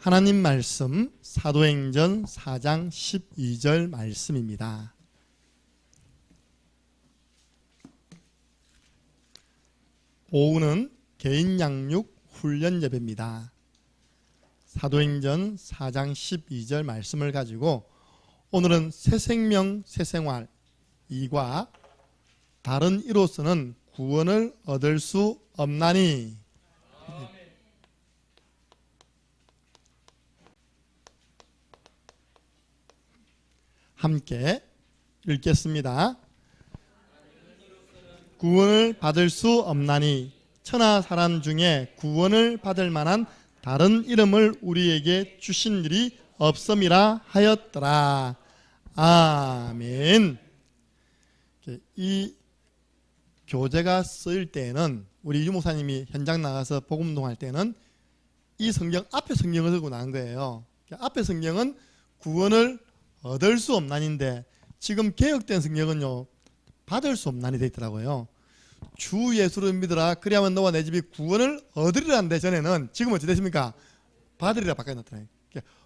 하나님 말씀 사도행전 4장 12절 말씀입니다. 오후는 개인 양육 훈련 예배입니다. 사도행전 4장 12절 말씀을 가지고 오늘은 새 생명 새 생활 2과 다른 이로서는 구원을 얻을 수 없나니 함께 읽겠습니다. 구원을 받을 수 없나니 천하 사람 중에 구원을 받을 만한 다른 이름을 우리에게 주신 일이 없음이라 하였더라. 아멘. 이 교재가 쓰일 때에는 우리 유목사님이 현장 나가서 복음동할 때는 이 성경 앞에 성경을 들고 나간 거예요. 앞에 성경은 구원을 얻을 수 없나니인데 지금 개혁된 성경은요 받을 수 없나니 돼 있더라고요. 주 예수를 믿으라 그리하면 너와 내 집이 구원을 얻으리라는데 전에는 지금 어찌 됐습니까? 받으리라 바꿔놨더라고요.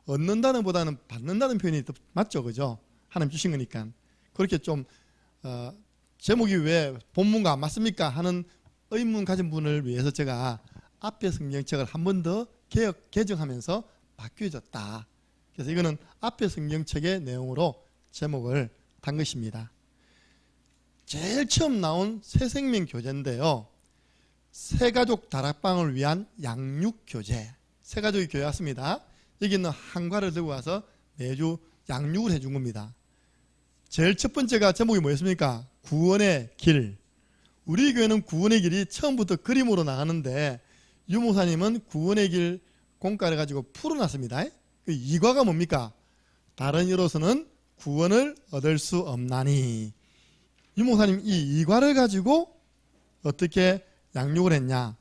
얻는다는 보다는 받는다는 표현이 더 맞죠, 그죠? 하나님 주신 거니까. 그렇게 좀 제목이 왜 본문과 안 맞습니까? 하는 의문 가진 분을 위해서 제가 앞에 성경책을 한 번 더 개정하면서 바뀌어졌다. 그래서 이거는 앞에 성경책의 내용으로 제목을 단 것입니다. 제일 처음 나온 새생명 교재인데요. 새가족 다락방을 위한 양육교재. 새가족이 교회 왔습니다. 여기 있는 한과를 들고 와서 매주 양육을 해준 겁니다. 제일 첫 번째가 제목이 뭐였습니까? 구원의 길. 우리 교회는 구원의 길이 처음부터 그림으로 나가는데 유목사님은 구원의 길 공과를 가지고 풀어놨습니다. 그 2과가 뭡니까? 다른 이로서는 구원을 얻을 수 없나니. 유목사님 이 2과를 가지고 어떻게 양육을 했냐?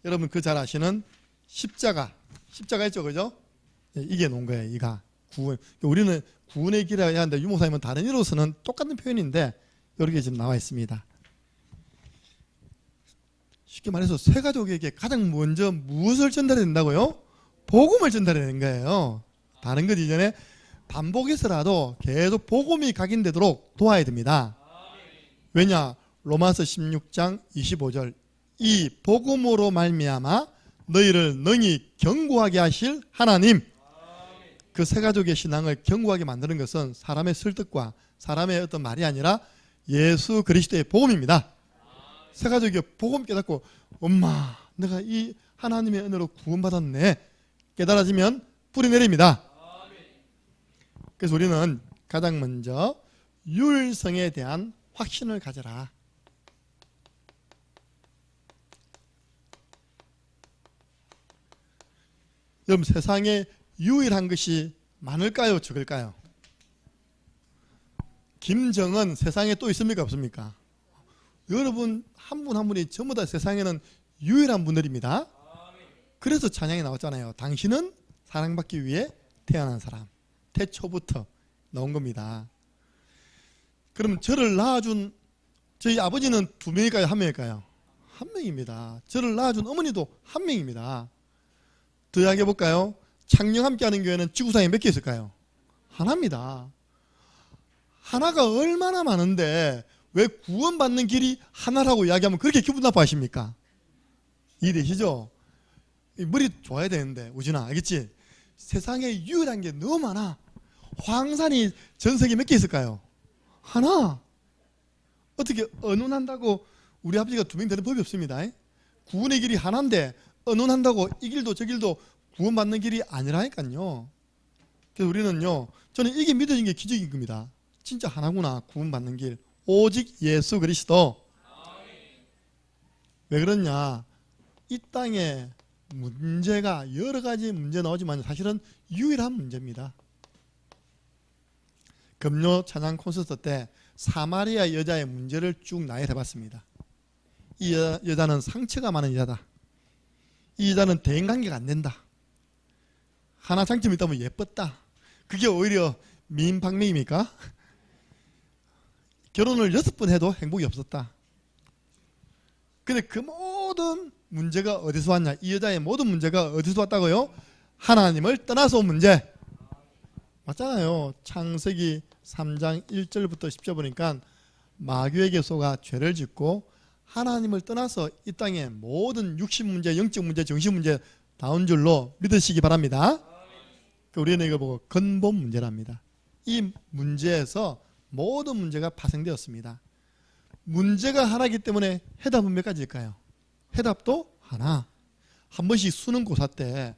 여러분 그 잘 아시는 십자가 있죠, 그죠? 이게 놓은 거예요. 이가 구원. 우리는 구원의 길이라고 하는데 유목사님은 다른 이로서는 똑같은 표현인데 이렇게 지금 나와 있습니다. 쉽게 말해서 새 가족에게 가장 먼저 무엇을 전달해야 된다고요? 복음을 전달해야 되는 거예요. 다른 것 이전에 반복해서라도 계속 복음이 각인되도록 도와야 됩니다. 왜냐? 로마서 16장 25절 이 복음으로 말미암아 너희를 능히 견고하게 하실 하나님. 그 새 가족의 신앙을 견고하게 만드는 것은 사람의 설득과 사람의 어떤 말이 아니라 예수 그리스도의 복음입니다. 새 가족이 복음 깨닫고 엄마 내가 이 하나님의 은혜로 구원받았네 깨달아지면 뿌리 내립니다. 그래서 우리는 가장 먼저 유일성에 대한 확신을 가져라. 여러분 세상에 유일한 것이 많을까요? 적을까요? 김정은 세상에 또 있습니까? 없습니까? 여러분 한 분 한 분이 전부 다 세상에는 유일한 분들입니다. 그래서 찬양이 나왔잖아요. 당신은 사랑받기 위해 태어난 사람. 태초부터 나온 겁니다. 그럼 저를 낳아준 저희 아버지는 2명일까요? 1명일까요? 1명입니다. 저를 낳아준 어머니도 1명입니다. 더 이야기해 볼까요? 창녕 함께하는 교회는 지구상에 몇 개 있을까요? 하나입니다. 하나가 얼마나 많은데 왜 구원받는 길이 하나라고 이야기하면 그렇게 기분 나빠하십니까? 이해되시죠? 머리 좋아야 되는데 우진아 알겠지? 세상에 유일한 게 너무 많아. 황산이 전 세계 몇 개 있을까요? 하나. 어떻게 언론한다고 우리 아버지가 2명 되는 법이 없습니다. 구원의 길이 하나인데 언론한다고 이 길도 저 길도 구원받는 길이 아니라니까요. 그래서 우리는요 저는 이게 믿어진 게 기적인 겁니다. 진짜 하나구나 구원받는 길 오직 예수 그리스도. 왜 그러냐? 이 땅에 문제가 여러 가지 문제 나오지만 사실은 유일한 문제입니다. 금요 찬양 콘서트 때 사마리아 여자의 문제를 쭉 나열해봤습니다. 이 여자는 상처가 많은 여자다. 이 여자는 대인관계가 안 된다. 하나 장점이 있다면 예뻤다. 그게 오히려 미인방명입니까? 결혼을 6번 해도 행복이 없었다. 근데 그 모든 문제가 어디서 왔냐? 이 여자의 모든 문제가 어디서 왔다고요? 하나님을 떠나서 온 문제. 맞잖아요. 창세기 3장 1절부터 10절 보니까 마귀에게 속아 죄를 짓고 하나님을 떠나서 이 땅에 모든 육신 문제, 영적 문제, 정신 문제 나온 줄로 믿으시기 바랍니다. 우리는 이거 보고 근본 문제랍니다. 이 문제에서 모든 문제가 파생되었습니다. 문제가 하나이기 때문에 해답은 몇 가지일까요? 해답도 하나. 한 번씩 수능 고사 때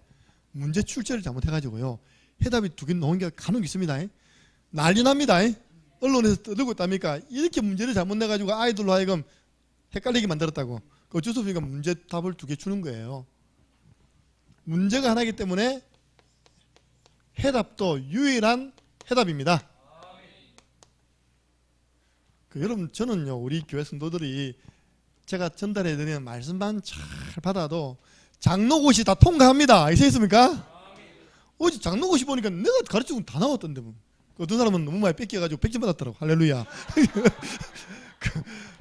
문제 출제를 잘못해가지고요, 해답이 두 개 나온 게 간혹 있습니다. 난리 납니다. 언론에서 떠들고 있답니까? 이렇게 문제를 잘못 내가지고 아이들로 하여금 헷갈리게 만들었다고. 어쩔 수 없으니까 문제 답을 두 개 주는 거예요. 문제가 하나이기 때문에 해답도 유일한 해답입니다. 여러분, 저는요, 우리 교회 성도들이 제가 전달해드리는 말씀만 잘 받아도 장로고시 다 통과합니다. 아시겠습니까? 어제 장로고시 보니까 내가 가르치고 다 나왔던데 뭐. 어떤 사람은 너무 많이 뺏겨가지고 100점 받았더라고. 할렐루야.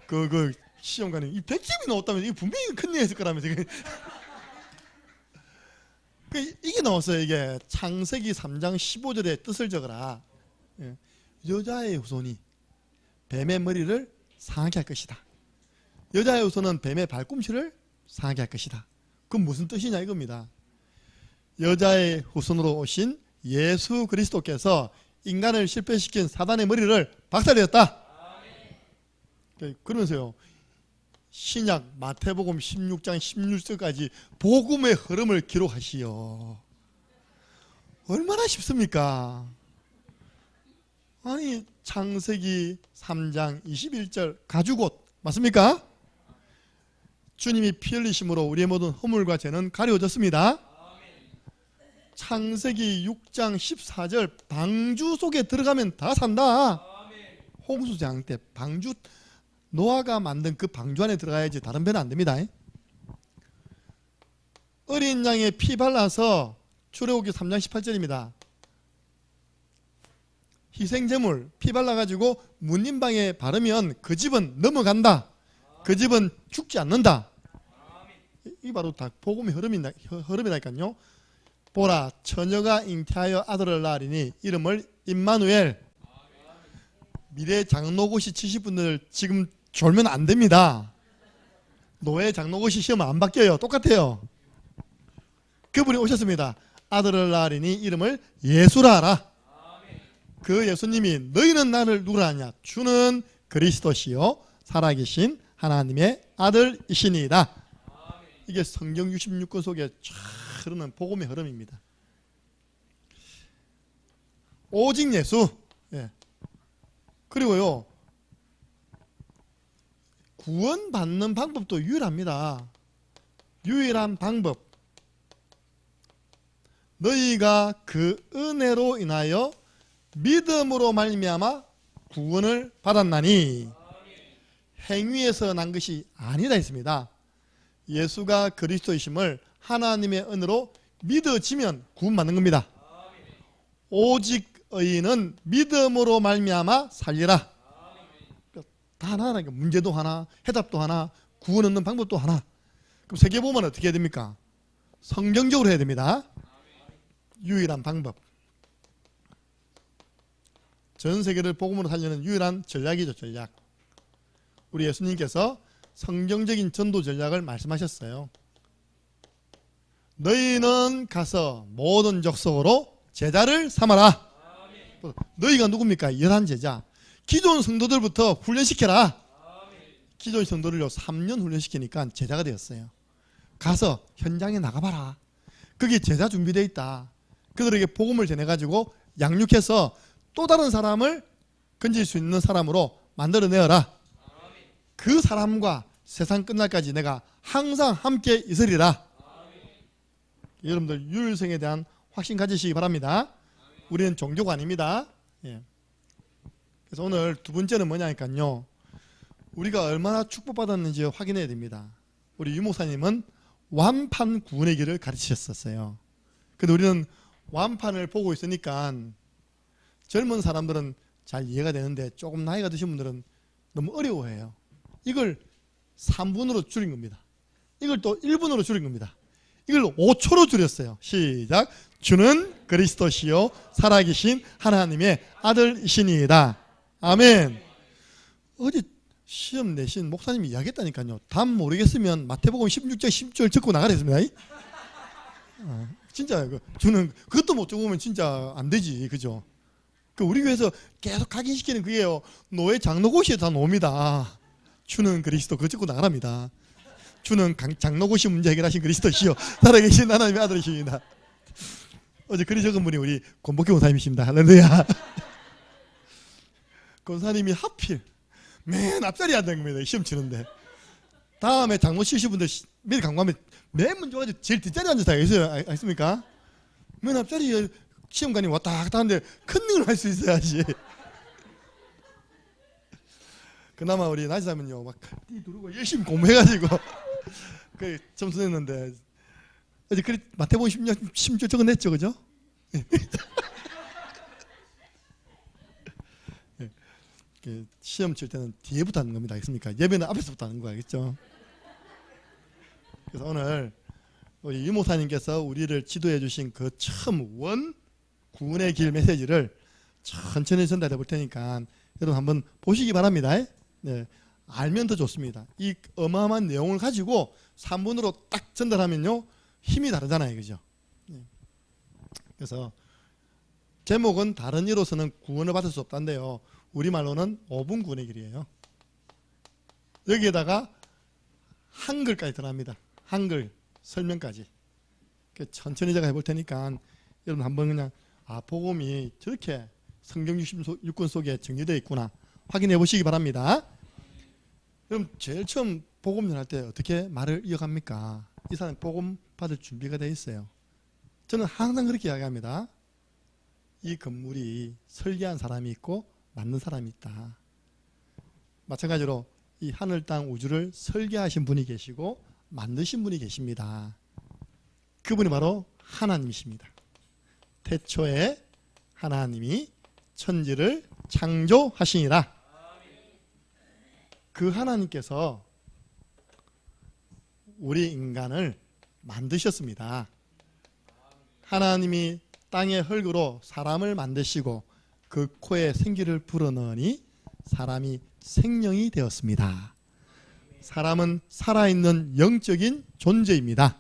그 시험관이 이 100점이 나왔다면 이게 분명히 큰 일 했을 거라면서. 이게 나왔어요. 이게 창세기 3장 15절의 뜻을 적어라. 여자의 후손이 뱀의 머리를 상하게 할 것이다. 여자의 후손은 뱀의 발꿈치를 상하게 할 것이다. 그건 무슨 뜻이냐 이겁니다. 여자의 후손으로 오신 예수 그리스도께서 인간을 실패시킨 사단의 머리를 박살내었다. 그러면서요, 신약 마태복음 16장 16절까지 복음의 흐름을 기록하시오. 얼마나 쉽습니까? 아니, 창세기 3장 21절 가죽옷 맞습니까? 주님이 피 흘리심으로 우리의 모든 허물과 죄는 가려졌습니다. 창세기 6장 14절 방주 속에 들어가면 다 산다. 홍수장 때 방주, 노아가 만든 그 방주 안에 들어가야지 다른 배는 안 됩니다. 어린 양에 피 발라서 출애굽기 3장 18절입니다. 희생제물 피 발라가지고 문인방에 바르면 그 집은 넘어간다. 그 집은 죽지 않는다. 이 바로 다 복음의 흐름이라니까요. 보라, 처녀가 잉태하여 아들을 낳으리니 이름을 임마누엘. 미래 장로고시 치실 분들 지금 졸면 안 됩니다. 노예 장로고시 시험은 안 바뀌어요. 똑같아요. 그분이 오셨습니다. 아들을 낳으리니 이름을 예수라 하라. 그 예수님이 너희는 나를 누구라 하냐? 주는 그리스도시요 살아계신 하나님의 아들이시니이다. 이게 성경 66권 속에 쫙 흐르는 복음의 흐름입니다. 오직 예수. 그리고요, 구원받는 방법도 유일합니다. 유일한 방법. 너희가 그 은혜로 인하여 믿음으로 말미암아 구원을 받았나니 행위에서 난 것이 아니다 했습니다. 예수가 그리스도이심을 하나님의 은혜로 믿어지면 구원받는 겁니다. 오직 의인은 믿음으로 말미암아 살리라. 다 하나라니까. 문제도 하나, 해답도 하나, 구원 얻는 방법도 하나. 그럼 세계 보면 어떻게 해야 됩니까? 성경적으로 해야 됩니다. 유일한 방법. 전 세계를 복음으로 살리는 유일한 전략이죠, 전략. 우리 예수님께서 성경적인 전도 전략을 말씀하셨어요. 너희는 가서 모든 족속으로 제자를 삼아라. 너희가 누굽니까? 열한 제자. 기존 성도들부터 훈련시켜라. 기존 성도들요 3년 훈련시키니까 제자가 되었어요. 가서 현장에 나가봐라. 거기 제자 준비되어 있다. 그들에게 복음을 전해가지고 양육해서 또 다른 사람을 건질 수 있는 사람으로 만들어내어라. 그 사람과 세상 끝날까지 내가 항상 함께 있으리라. 여러분들 유일성에 대한 확신 가지시기 바랍니다. 우리는 종교가 아닙니다. 그래서 오늘 두 번째는 뭐냐니까요, 우리가 얼마나 축복받았는지 확인해야 됩니다. 우리 유목사님은 완판 구원의 길을 가르치셨었어요. 근데 우리는 완판을 보고 있으니까 젊은 사람들은 잘 이해가 되는데 조금 나이가 드신 분들은 너무 어려워해요. 이걸 3분으로 줄인 겁니다. 이걸 또 1분으로 줄인 겁니다. 이걸 5초로 줄였어요. 시작. 주는 그리스도시요 살아계신 하나님의 아들이시니이다. 아멘. 어제 시험 내신 목사님이 이야기했다니까요. 답 모르겠으면 마태복음 16장 10절 적고 나가랬습니다. 진짜 주는 그것도 못 적으면 진짜 안 되지, 그죠? 우리 교회에서 계속 각인시키는 그게요. 노예 장로고시에 다 놓습니다. 주는 그리스도 그거 적고 나가랍니다. 주는 장로고시 문제 해결하신 그리스도시요 살아계신 하나님의 아들이십니다. 어제 글이 적은 분이 우리 권복기 권사님이십니다. 할렐루야. 권사님이 하필 맨 앞자리에 앉은 겁니다. 시험 치는데. 다음에 장로 치신 분들 매일 강구하면 맨 먼저 가지고 제일 뒷자리에 앉아서 있어요. 아십니까? 맨 앞자리에 시험관이 왔다 갔다 하는데 큰 능을 할 수 있어야지. 그나마 우리 나지사면요 막 누르고 열심히 공부해가지고 그 점수 냈는데 어제 그 마태복음 16절 적어냈죠, 그죠? 시험 칠 때는 뒤에부터 하는 겁니다, 알겠습니까? 예배는 앞에서부터 하는 거 알겠죠? 그래서 오늘 우리 유목사님께서 우리를 지도해 주신 그 처음 구원의 길 메시지를 천천히 전달해 볼 테니까 여러분 한번 보시기 바랍니다. 네, 알면 더 좋습니다. 이 어마어마한 내용을 가지고 3분으로 딱 전달하면요 힘이 다르잖아요, 그죠? 네. 그래서 제목은 다른 이로서는 구원을 받을 수 없다인데요, 우리말로는 5분 구원의 길이에요. 여기에다가 한글까지 들어갑니다. 한글 설명까지. 천천히 제가 해볼 테니까 여러분 한번 그냥 복음이 저렇게 성경 66권 속에 정리되어 있구나 확인해 보시기 바랍니다. 그럼 제일 처음 복음 전할 때 어떻게 말을 이어갑니까? 이 사람이 복음 받을 준비가 되어 있어요. 저는 항상 그렇게 이야기합니다. 이 건물이 설계한 사람이 있고 만든 사람이 있다. 마찬가지로 이 하늘 땅 우주를 설계하신 분이 계시고 만드신 분이 계십니다. 그분이 바로 하나님이십니다. 태초에 하나님이 천지를 창조하시니라. 그 하나님께서 우리 인간을 만드셨습니다. 하나님이 땅의 흙으로 사람을 만드시고 그 코에 생기를 불어넣으니 사람이 생명이 되었습니다. 사람은 살아있는 영적인 존재입니다.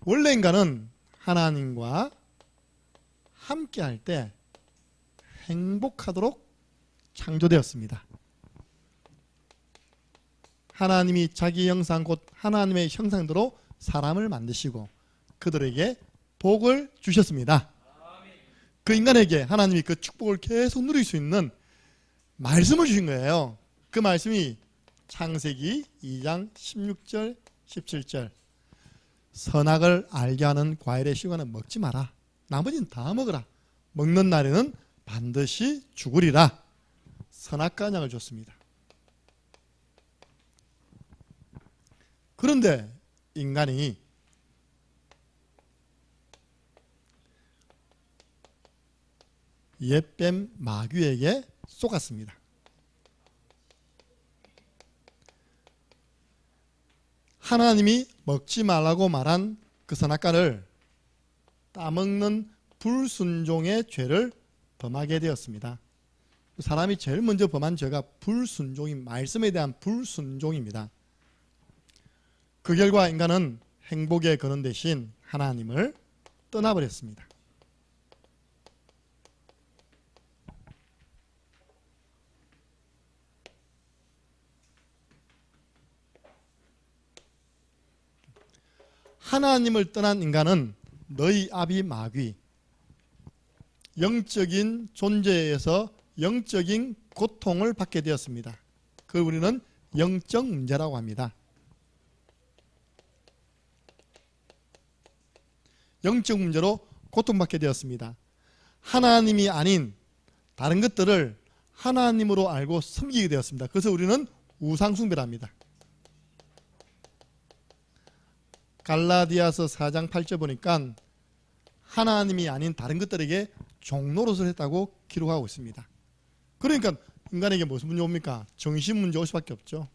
원래 인간은 하나님과 함께할 때 행복하도록 창조되었습니다. 하나님이 자기 형상 곧 하나님의 형상대로 사람을 만드시고 그들에게 복을 주셨습니다. 그 인간에게 하나님이 그 축복을 계속 누릴 수 있는 말씀을 주신 거예요. 그 말씀이 창세기 2장 16절 17절 선악을 알게 하는 과일의 시간은 먹지 마라. 나머지는 다 먹으라. 먹는 날에는 반드시 죽으리라. 선악과 양을 줬습니다. 그런데 인간이 옛뱀 마귀에게 속았습니다. 하나님이 먹지 말라고 말한 그 선악과를 따먹는 불순종의 죄를 범하게 되었습니다. 사람이 제일 먼저 범한 죄가 불순종인 말씀에 대한 불순종입니다. 그 결과 인간은 행복의 근원 대신 하나님을 떠나버렸습니다. 하나님을 떠난 인간은 너희 아비 마귀, 영적인 존재에서 영적인 고통을 받게 되었습니다. 그걸 우리는 영적 문제라고 합니다. 영적 문제로 고통받게 되었습니다. 하나님이 아닌 다른 것들을 하나님으로 알고 섬기게 되었습니다. 그래서 우리는 우상숭배를 합니다. 갈라디아서 4장 8절 보니까 하나님이 아닌 다른 것들에게 종노릇을 했다고 기록하고 있습니다. 그러니까 인간에게 무슨 문제 옵니까? 정신 문제 올 수밖에 없죠.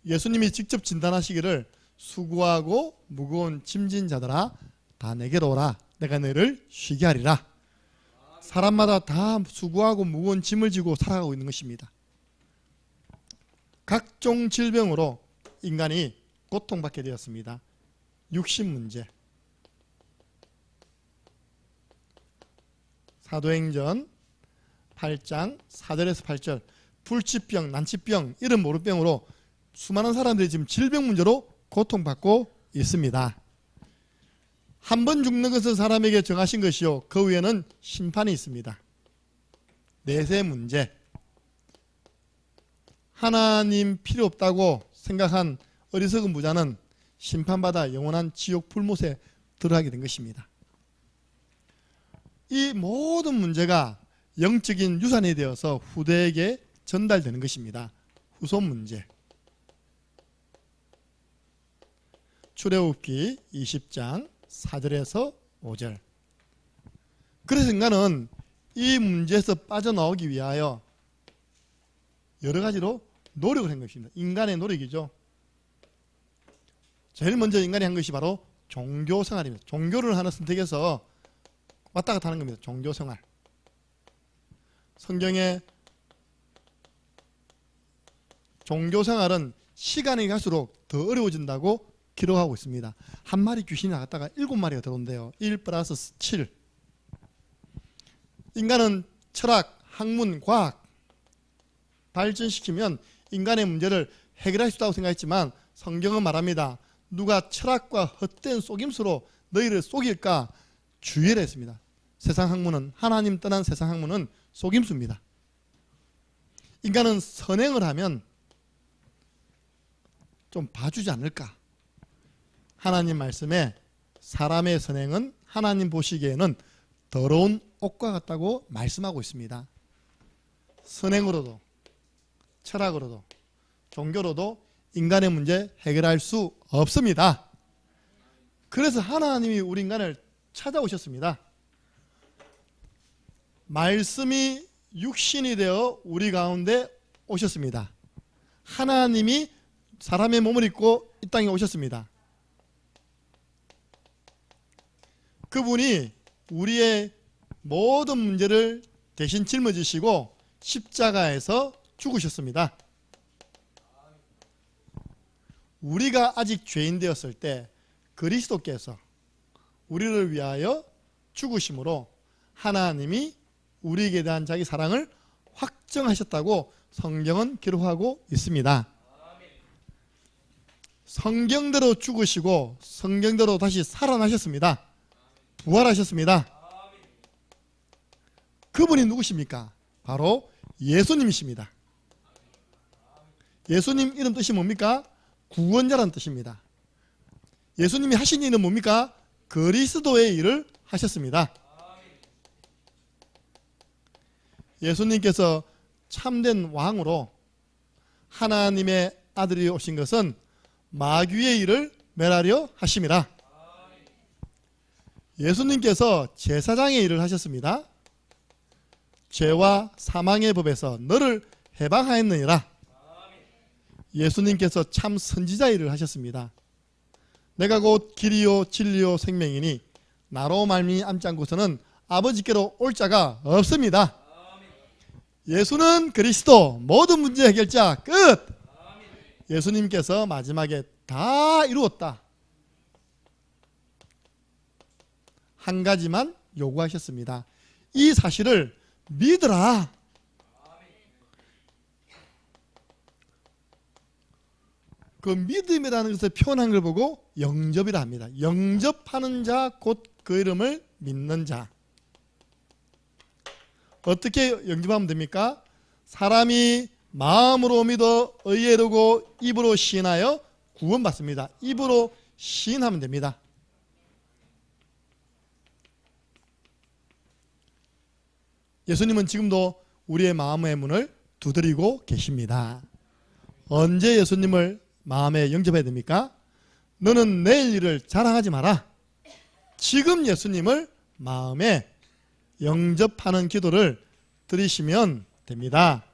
예수님이 직접 진단하시기를 수고하고 무거운 짐진 자들아 다 내게로 오라 내가 너희를 쉬게 하리라. 사람마다 다 수고하고 무거운 짐을 지고 살아가고 있는 것입니다. 각종 질병으로 인간이 고통받게 되었습니다. 육신 문제, 사도행전 8장 4절에서 8절 불치병, 난치병, 이런 모르병으로 수많은 사람들이 지금 질병 문제로 고통받고 있습니다. 한 번 죽는 것은 사람에게 정하신 것이요 그 위에는 심판이 있습니다. 내세 문제, 하나님 필요 없다고 생각한 어리석은 부자는 심판받아 영원한 지옥 불못에 들어가게 된 것입니다. 이 모든 문제가 영적인 유산이 되어서 후대에게 전달되는 것입니다. 후손 문제, 출애굽기 20장 4절에서 5절. 그래서 인간은 이 문제에서 빠져나오기 위하여 여러 가지로 노력을 한 것입니다. 인간의 노력이죠. 제일 먼저 인간이 한 것이 바로 종교생활입니다. 종교를 하는 선택에서 왔다 갔다 하는 겁니다. 종교생활. 성경에 종교생활은 시간이 갈수록 더 어려워진다고 기록하고 있습니다. 한 마리 귀신이 나갔다가 7마리가 들어온대요. 1 플러스 7. 인간은 철학, 학문, 과학 발전시키면 인간의 문제를 해결할 수 있다고 생각했지만 성경은 말합니다. 누가 철학과 헛된 속임수로 너희를 속일까 주의를 했습니다. 세상 학문은, 하나님 떠난 세상 학문은 속임수입니다. 인간은 선행을 하면 좀 봐주지 않을까. 하나님 말씀에 사람의 선행은 하나님 보시기에는 더러운 옷과 같다고 말씀하고 있습니다. 선행으로도 철학으로도 종교로도 인간의 문제 해결할 수 없습니다. 그래서 하나님이 우리 인간을 찾아오셨습니다. 말씀이 육신이 되어 우리 가운데 오셨습니다. 하나님이 사람의 몸을 입고 이 땅에 오셨습니다. 그분이 우리의 모든 문제를 대신 짊어지시고 십자가에서 죽으셨습니다. 우리가 아직 죄인 되었을 때 그리스도께서 우리를 위하여 죽으심으로 하나님이 우리에게 대한 자기 사랑을 확정하셨다고 성경은 기록하고 있습니다. 성경대로 죽으시고 성경대로 다시 살아나셨습니다. 부활하셨습니다. 그분이 누구십니까? 바로 예수님이십니다. 예수님 이름 뜻이 뭡니까? 구원자라는 뜻입니다. 예수님이 하신 일은 뭡니까? 그리스도의 일을 하셨습니다. 예수님께서 참된 왕으로 하나님의 아들이 오신 것은 마귀의 일을 멸하려 하심이라. 예수님께서 제사장의 일을 하셨습니다. 죄와 사망의 법에서 너를 해방하였느니라. 예수님께서 참 선지자의 일을 하셨습니다. 내가 곧 길이요 진리요 생명이니 나로 말미암지 않고서는 아버지께로 올 자가 없습니다. 예수는 그리스도 모든 문제 해결자 끝. 예수님께서 마지막에 다 이루었다. 한 가지만 요구하셨습니다. 이 사실을 믿으라. 그 믿음이라는 것을 표현한 걸 보고 영접이라 합니다. 영접하는 자 곧 그 이름을 믿는 자. 어떻게 영접하면 됩니까? 사람이 마음으로 믿어 의에 이르고 입으로 시인하여 구원받습니다. 입으로 시인하면 됩니다. 예수님은 지금도 우리의 마음의 문을 두드리고 계십니다. 언제 예수님을 마음에 영접해야 됩니까? 너는 내일 일을 자랑하지 마라. 지금 예수님을 마음에 영접하는 기도를 드리시면 됩니다.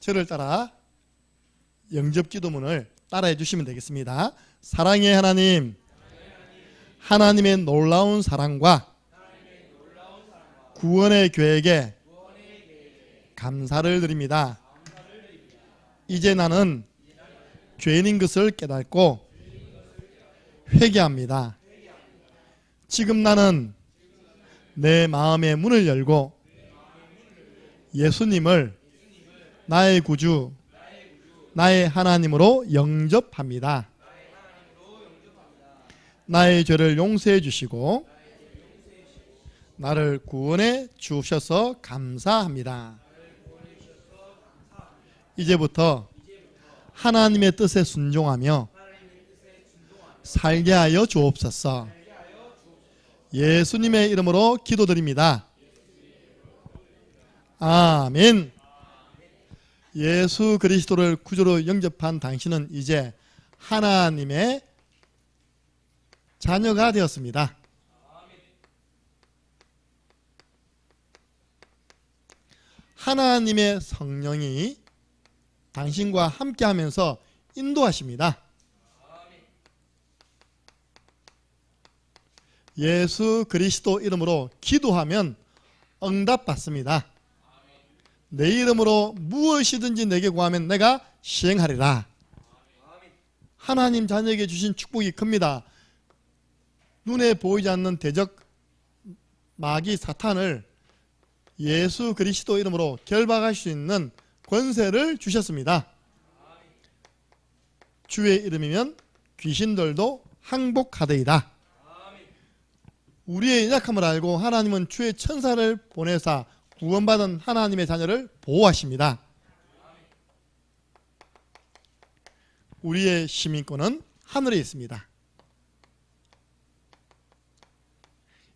저를 따라 영접 기도문을 따라해 주시면 되겠습니다. 사랑의 하나님, 하나님의 놀라운 사랑과 구원의 계획에 감사를 드립니다. 이제 나는 죄인인 것을 깨닫고 회개합니다. 지금 나는 내 마음의 문을 열고 예수님을 나의 구주, 나의 하나님으로 영접합니다. 나의 죄를 용서해 주시고 나를 구원해 주셔서 감사합니다. 이제부터 하나님의 뜻에 순종하며 살게 하여 주옵소서. 예수님의 이름으로 기도드립니다. 아멘. 예수 그리스도를 구주로 영접한 당신은 이제 하나님의 자녀가 되었습니다. 하나님의 성령이 당신과 함께하면서 인도하십니다. 예수 그리스도 이름으로 기도하면 응답받습니다. 내 이름으로 무엇이든지 내게 구하면 내가 시행하리라. 하나님 자녀에게 주신 축복이 큽니다. 눈에 보이지 않는 대적 마귀 사탄을 예수 그리스도 이름으로 결박할 수 있는 권세를 주셨습니다. 주의 이름이면 귀신들도 항복하되이다. 우리의 연약함을 알고 하나님은 주의 천사를 보내사 구원받은 하나님의 자녀를 보호하십니다. 우리의 시민권은 하늘에 있습니다.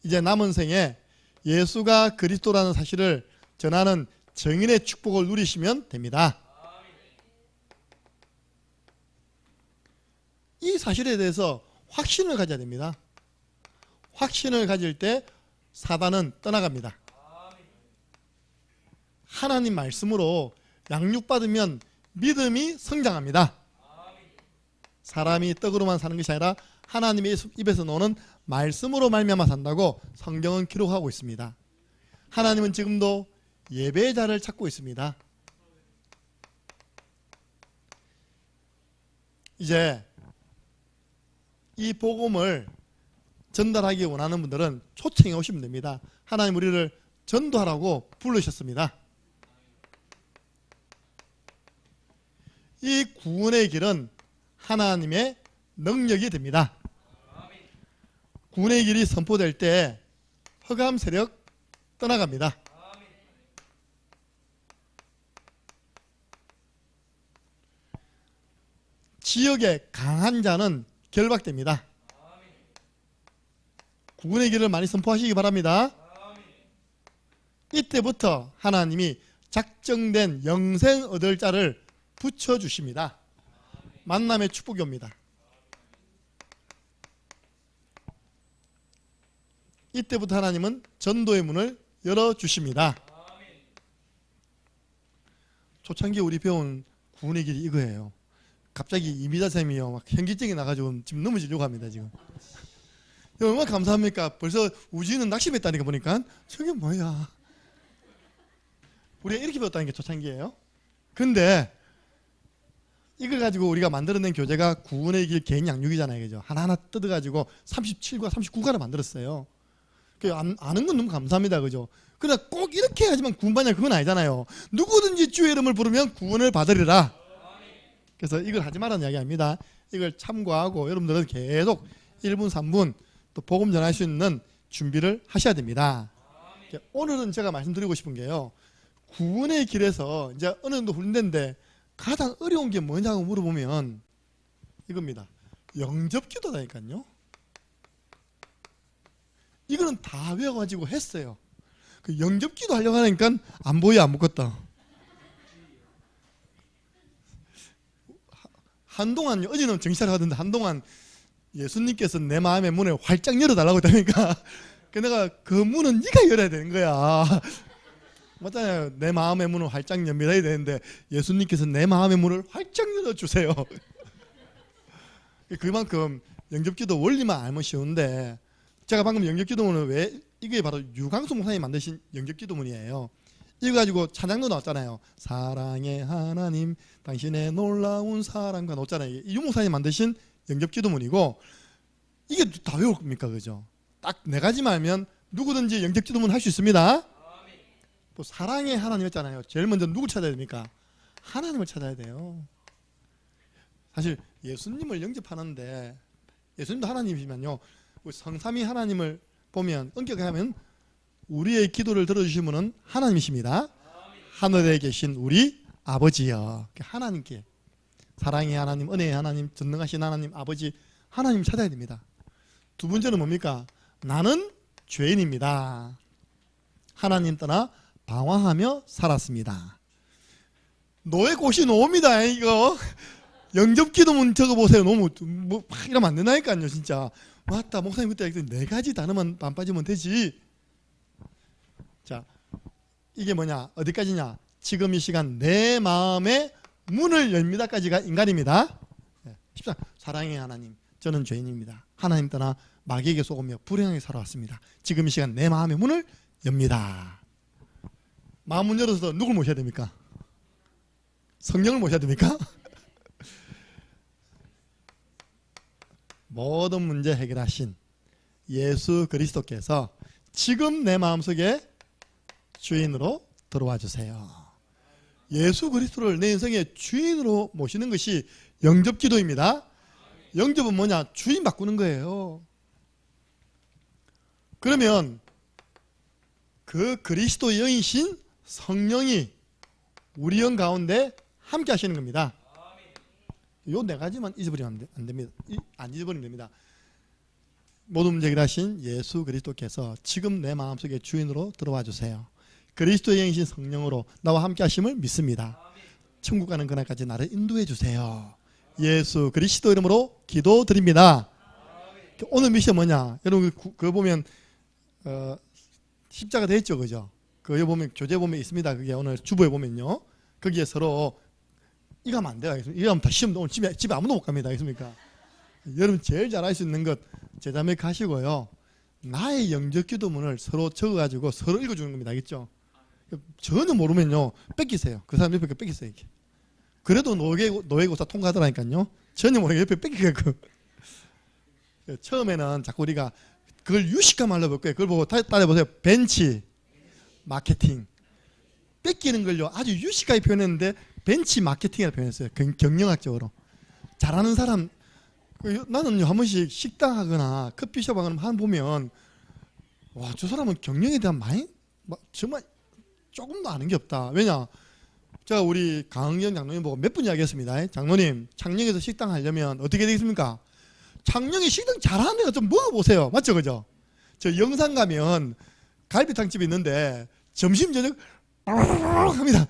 이제 남은 생에 예수가 그리스도라는 사실을 전하는 정인의 축복을 누리시면 됩니다. 이 사실에 대해서 확신을 가져야 됩니다. 확신을 가질 때 사단은 떠나갑니다. 하나님 말씀으로 양육받으면 믿음이 성장합니다. 사람이 떡으로만 사는 것이 아니라 하나님의 입에서 나오는 말씀으로 말미암아 산다고 성경은 기록하고 있습니다. 하나님은 지금도 예배의 자를 찾고 있습니다. 이제 이 복음을 전달하기 원하는 분들은 초청해 오시면 됩니다. 하나님 우리를 전도하라고 부르셨습니다. 이 구원의 길은 하나님의 능력이 됩니다. 구원의 길이 선포될 때 흑암 세력 떠나갑니다. 지역의 강한 자는 결박됩니다. 구원의 길을 많이 선포하시기 바랍니다. 이때부터 하나님이 작정된 영생 얻을 자를 붙여주십니다. 만남의 축복이 옵니다. 이때부터 하나님은 전도의 문을 열어주십니다. 초창기에 우리 배운 구원의 길이 이거예요. 갑자기 이미자 쌤이요 막 현기증이 나가지고 지금 넘어지려고 합니다. 지금 얼마나 감사합니까? 벌써 우주인은 낙심했다니까 보니까 저게 뭐야. 우리가 이렇게 배웠다는 게 초창기예요. 근데 이걸 가지고 우리가 만들어낸 교재가 구원의 길 개인 양육이잖아요. 그죠? 하나하나 뜯어가지고 37과 39가를 만들었어요. 아는 건 너무 감사합니다. 그죠? 그러나 꼭 이렇게 해야지만 구원받냐 그건 아니잖아요. 누구든지 주의 이름을 부르면 구원을 받으리라. 그래서 이걸 하지 말라는 이야기 아닙니다. 이걸 참고하고 여러분들은 계속 1분 3분 또 복음 전할 수 있는 준비를 하셔야 됩니다. 오늘은 제가 말씀드리고 싶은 게요. 구원의 길에서 이제 어느 정도 훈련된데 가장 어려운 게 뭐냐고 물어보면 이겁니다. 영접기도다니까요. 이거는 다 외워가지고 했어요. 그 영접기도 하려고 하니까 안 보여 아무것도. 한동안 어제는 정신차려 하던데 한동안 예수님께서 내 마음의 문을 활짝 열어달라고 했다니까. 내가 그 문은 네가 열어야 되는 거야. 맞잖아요. 내 마음의 문을 활짝 열어야 되는데 예수님께서 내 마음의 문을 활짝 열어주세요. 그만큼 영접기도 원리만 알면 쉬운데, 제가 방금 영접기도문을 왜, 이게 바로 유광수 목사님이 만드신 영접기도문이에요. 이거 가지고 찬양도 나왔잖아요. 사랑의 하나님 당신의 놀라운 사랑과 나왔잖아요. 이 유목사님이 만드신 영접기도문이고, 이게 다 외울 겁니까? 그죠? 딱 네 가지만 알면 누구든지 영접기도문 할 수 있습니다. 또 사랑의 하나님 했잖아요. 제일 먼저 누굴 찾아야 됩니까? 하나님을 찾아야 돼요. 사실 예수님을 영접하는데, 예수님도 하나님이시면요, 성삼위 하나님을 보면 엄격하면 우리의 기도를 들어주신 분은 하나님이십니다. 하늘에 계신 우리 아버지여. 하나님께, 사랑의 하나님, 은혜의 하나님, 전능하신 하나님, 아버지 하나님 찾아야 됩니다. 두 번째는 뭡니까? 나는 죄인입니다. 하나님 떠나 방황하며 살았습니다. 노예 곳이 노입니다. 이거 영접기도문 적어보세요. 너무 막 이러면 안 된다니까요. 진짜 맞다, 목사님 그때 네 가지 단어만 안 빠지면 되지. 자, 이게 뭐냐, 어디까지냐, 지금 이 시간 내 마음의 문을 열미다까지가 인간입니다. 14. 사랑의 하나님, 저는 죄인입니다. 하나님 떠나 마귀에게 속으며 불행하게 살아왔습니다. 지금 이 시간 내 마음의 문을 엽니다. 마음 문 열어서 누굴 모셔야 됩니까? 성령을 모셔야 됩니까? 모든 문제 해결하신 예수 그리스도께서 지금 내 마음속에 주인으로 들어와 주세요. 예수 그리스도를 내 인생의 주인으로 모시는 것이 영접기도입니다. 영접은 뭐냐? 주인 바꾸는 거예요. 그러면 그 그리스도 여인신 성령이 우리 영 가운데 함께 하시는 겁니다. 요 네 가지만 잊어버리면 안 됩니다. 안 잊어버리면 됩니다. 모든 문제 해결하신 예수 그리스도께서 지금 내 마음속에 주인으로 들어와 주세요. 그리스도의 영이신 성령으로 나와 함께 하심을 믿습니다. 천국 가는 그날까지 나를 인도해 주세요. 예수 그리스도 이름으로 기도드립니다. 오늘 미션 뭐냐? 여러분 그거 보면 십자가 돼 있죠, 그죠? 그거 보면 교재 보면 있습니다. 그게 오늘 주보에 보면요, 거기에 서로 이거 하면 안 돼요. 이거 하면 다 시험 오늘 집에 아무도 못 갑니다. 알겠습니까? 여러분 제일 잘할 수 있는 것 제자매 가시고요, 나의 영접기도문을 서로 적어가지고 서로 읽어주는 겁니다. 알겠죠? 전혀 모르면요 뺏기세요. 그 사람 옆에 뺏기세요. 이렇게. 그래도 노예고사 통과하더라니까요. 전혀 모르게 옆에 뺏기게끔. 처음에는 자꾸 우리가 그걸 유식화 말로 거예요. 그걸 보고 따라해보세요. 벤치 마케팅. 뺏기는 걸요 아주 유식하게 표현했는데 벤치 마케팅이라고 표현했어요. 경영학적으로. 잘하는 사람, 나는 한 번씩 식당 하거나 커피숍 하거나 한 보면, 와, 저 사람은 경영에 대한 많이 정말 조금도 아는 게 없다. 왜냐? 제가 우리 강은경 장로님 보고 몇 분 이야기했습니다. 장로님, 창녕에서 식당 하려면 어떻게 되겠습니까? 창녕에 식당 잘하는 데가 좀 먹어보세요. 맞죠? 그죠? 저 영상 가면 갈비탕 집이 있는데 점심 저녁 합니다.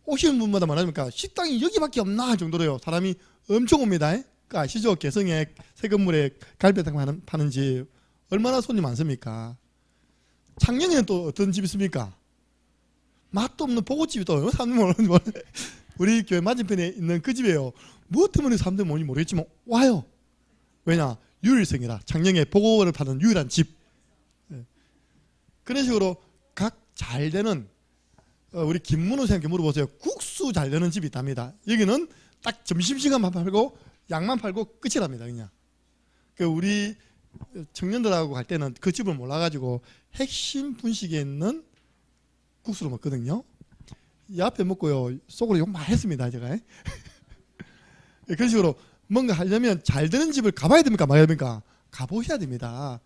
오시는 분마다 말합니까? 식당이 여기밖에 없나 정도로요. 사람이 엄청 옵니다. 그 아시죠? 개성에 새 건물에 갈비탕 파는 집 얼마나 손님 많습니까? 창녕에는 또 어떤 집 있습니까? 맛도 없는 보고집이 또 사람들 우리 교회 맞은편에 있는 그 집이에요. 뭐 때문에 사람들 뭐니 모르겠지만 와요. 왜냐? 유일성이라. 창녕에 보고를 파는 유일한 집. 그런 식으로 각 잘 되는, 우리 김문호 선생님께 물어보세요. 국수 잘 되는 집이 있답니다. 여기는 딱 점심시간만 팔고 양만 팔고 끝이랍니다. 그냥. 우리 청년들하고 갈 때는 그 집을 몰라가지고 핵심 분식에 있는 국수를 먹거든요. 이 앞에 먹고요 속으로 욕 많이 했습니다. 제가. 그런 식으로 뭔가 하려면 잘 되는 집을 가봐야 됩니까? 말아야 됩니까? 가보셔야 됩니다.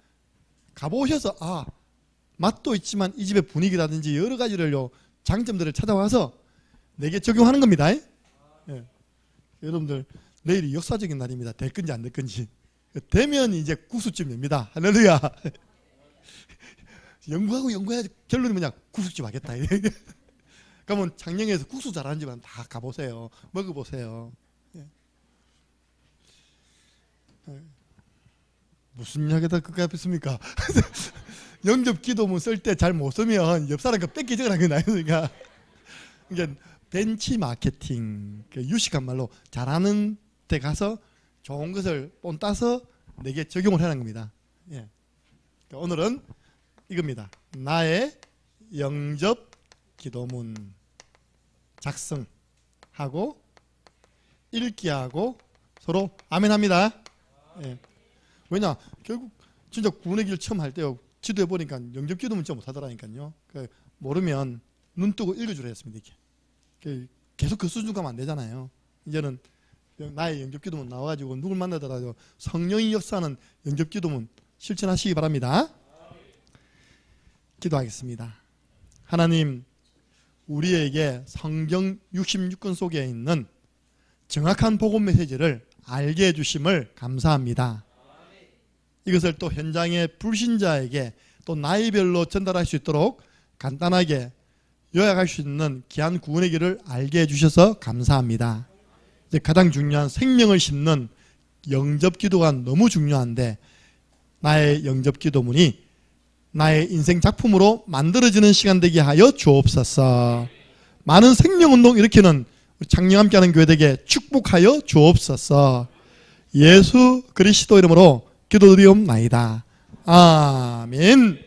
가보셔서 맛도 있지만 이 집의 분위기라든지 여러 가지를요 장점들을 찾아와서 내게 적용하는 겁니다. 여러분들 내일이 역사적인 날입니다. 될 건지 안 될 건지. 되면 이제 국수집입니다. 할렐루야. 연구하고 결론이 뭐냐? 국수집 하겠다. 그러면 창녕에서 국수 잘하는 집은 다 가보세요. 먹어보세요. 무슨 이야기다 그렇게 했습니까? 영접 기도문 쓸 때 잘 못 쓰면 옆 사람 거 뺏기 적으라는 거 아닙니까? 그러니까 벤치 마케팅, 유식한 말로 잘하는 데 가서 좋은 것을 본 따서 내게 적용을 하는 겁니다. 예. 오늘은 이겁니다. 나의 영접 기도문 작성하고 읽기하고 서로 아멘합니다. 예. 왜냐 결국 진짜 구원의 길 처음 할 때요 지도해 보니까 영접 기도문 진짜 못하더라니까요. 모르면 눈 뜨고 읽어주라 했습니다. 이렇게 계속 그 수준 가면 안 되잖아요. 이제는 나의 영접 기도문 나와가지고 누굴 만나더라도 성령의 역사는 영접 기도문 실천하시기 바랍니다. 기도하겠습니다. 하나님, 우리에게 성경 66권 속에 있는 정확한 복음 메시지를 알게 해주심을 감사합니다. 이것을 또 현장의 불신자에게 또 나이별로 전달할 수 있도록 간단하게 요약할 수 있는 귀한 구원의 길을 알게 해주셔서 감사합니다. 이제 가장 중요한 생명을 심는 영접 기도가 너무 중요한데 나의 영접 기도문이 나의 인생 작품으로 만들어지는 시간 되게 하여 주옵소서. 많은 생명운동 일으키는 창녕 함께하는 교회 되게 축복하여 주옵소서. 예수 그리스도 이름으로 기도드리옵나이다. 아멘.